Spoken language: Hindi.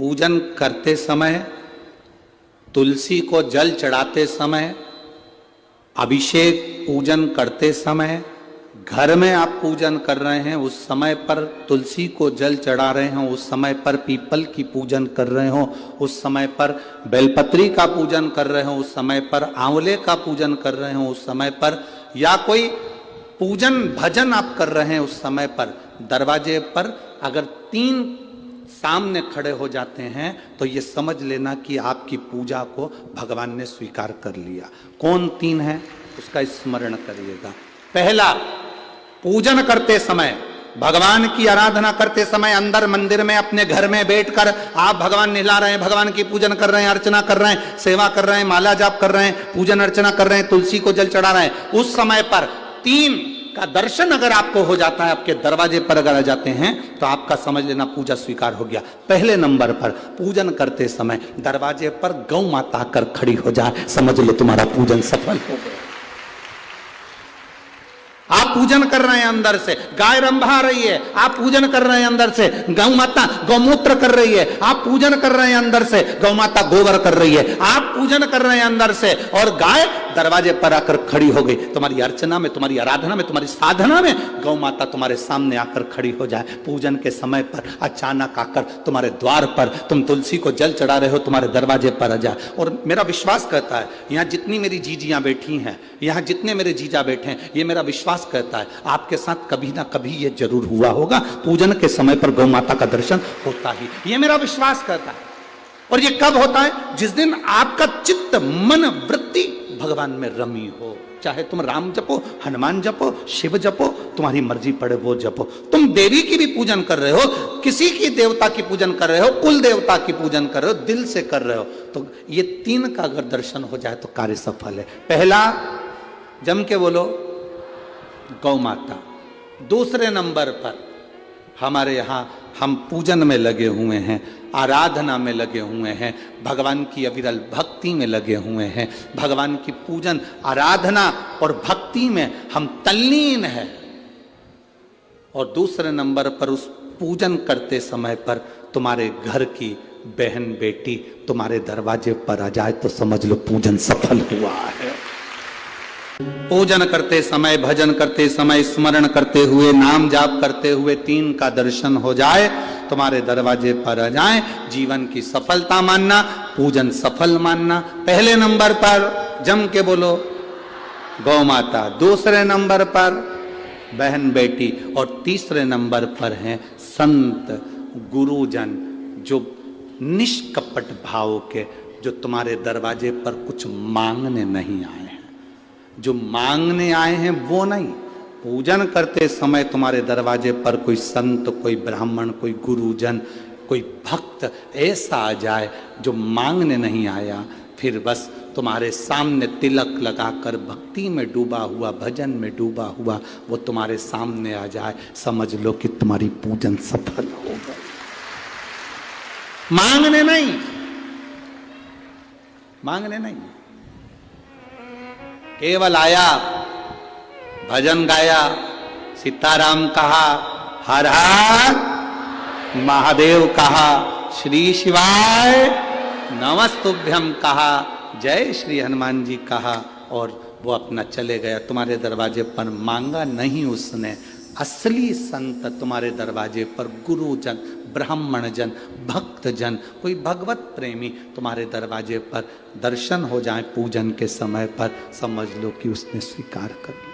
पूजन करते समय, तुलसी को जल चढ़ाते समय, अभिषेक पूजन करते समय, घर में आप पूजन कर रहे हैं उस समय पर तुलसी को जल चढ़ा रहे हो, उस समय पर पीपल की पूजन कर रहे हो, उस समय पर बेलपत्री का पूजन कर रहे हो, उस समय पर आंवले का पूजन कर रहे हो, उस समय पर या कोई पूजन भजन आप कर रहे हैं उस समय पर दरवाजे पर अगर 3 सामने खड़े हो जाते हैं तो ये समझ लेना कि आपकी पूजा को भगवान ने स्वीकार कर लिया। कौन 3 है उसका स्मरण करिएगा। पहला, पूजन करते समय, भगवान की आराधना करते समय अंदर मंदिर में अपने घर में बैठकर आप भगवान निला रहे हैं, भगवान की पूजन कर रहे हैं, अर्चना कर रहे हैं, सेवा कर रहे हैं, माला जाप कर रहे हैं, पूजन अर्चना कर रहे हैं, तुलसी को जल चढ़ा रहे हैं, उस समय पर 3 का दर्शन अगर आपको हो जाता है, आपके दरवाजे पर अगर आ जाते हैं तो आपका समझ लेना पूजा स्वीकार हो गया। पहले नंबर पर पूजन करते समय दरवाजे पर गौ माता आकर खड़ी हो जाए, समझ लो तुम्हारा पूजन सफल हो गया। आप पूजन कर रहे हैं अंदर से, गाय रंभा रही है, आप पूजन कर रहे हैं अंदर से, गौ माता गौमूत्र कर रही है, आप पूजन कर रहे हैं अंदर से, गौ माता गोबर कर रही है, आप पूजन कर रहे हैं अंदर से और गाय दरवाजे पर आकर खड़ी हो गई। तुम्हारी अर्चना में, तुम्हारी आराधना में, तुम्हारी साधना में गौ माता तुम्हारे सामने आकर खड़ी हो जाए। पूजन के समय पर अचानक आकर तुम्हारे द्वार पर तुम तुलसी को जल चढ़ा रहे हो, तुम्हारे दरवाजे पर आ जाए। और मेरा विश्वास कहता है, यहाँ जितनी मेरी जीजियां बैठी हैं, यहाँ जितने मेरे जीजा बैठे हैं, ये मेरा विश्वास कहता है आपके साथ कभी ना कभी ये जरूर हुआ होगा, पूजन के समय पर गौ माता का दर्शन होता ही, ये मेरा विश्वास कहता है। और ये कब होता है? जिस दिन आपका चित्त, मन, वृत्ति भगवान में रमी हो। चाहे तुम राम जपो, हनुमान जपो, शिव जपो, तुम्हारी मर्जी पड़े वो जपो। तुम देवी की भी पूजन कर रहे हो, किसी की देवता की पूजन कर रहे हो, कुल देवता की पूजन कर रहे हो, दिल से कर रहे हो, तो ये 3 का अगर दर्शन हो जाए तो कार्य सफल है। पहला, जम के बोलो, गौ माता। दूसरे नंबर पर हमारे यहाँ हम पूजन में लगे हुए हैं, आराधना में लगे हुए हैं, भगवान की अविरल भक्ति में लगे हुए हैं, भगवान की पूजन, आराधना और भक्ति में हम तल्लीन हैं। और दूसरे नंबर पर उस पूजन करते समय पर तुम्हारे घर की बहन बेटी तुम्हारे दरवाजे पर आ जाए तो समझ लो पूजन सफल हुआ है। पूजन करते समय, भजन करते समय, स्मरण करते हुए, नाम जाप करते हुए 3 का दर्शन हो जाए, तुम्हारे दरवाजे पर आ जाए, जीवन की सफलता मानना, पूजन सफल मानना। पहले नंबर पर जम के बोलो गौ माता, दूसरे नंबर पर बहन बेटी और तीसरे नंबर पर हैं संत गुरुजन, जो निष्कपट भाव के, जो तुम्हारे दरवाजे पर कुछ मांगने नहीं आए हैं। जो मांगने आए हैं वो नहीं, पूजन करते समय तुम्हारे दरवाजे पर कोई संत, कोई ब्राह्मण, कोई गुरुजन, कोई भक्त ऐसा आ जाए जो मांगने नहीं आया, फिर बस तुम्हारे सामने तिलक लगाकर भक्ति में डूबा हुआ, भजन में डूबा हुआ वो तुम्हारे सामने आ जाए, समझ लो कि तुम्हारी पूजन सफल हो गई। मांगने नहीं, मांगने नहीं, केवल आया, भजन गाया, सीताराम कहा, हर हर महादेव कहा, श्री शिवाय नमस्तुभ्यम कहा, जय श्री हनुमान जी कहा और वो अपना चले गया। तुम्हारे दरवाजे पर मांगा नहीं उसने। असली संत तुम्हारे दरवाजे पर गुरुजन, ब्राह्मण जन, भक्त जन, कोई भगवत प्रेमी तुम्हारे दरवाजे पर दर्शन हो जाए पूजन के समय पर, समझ लो कि उसने स्वीकार कर लिया।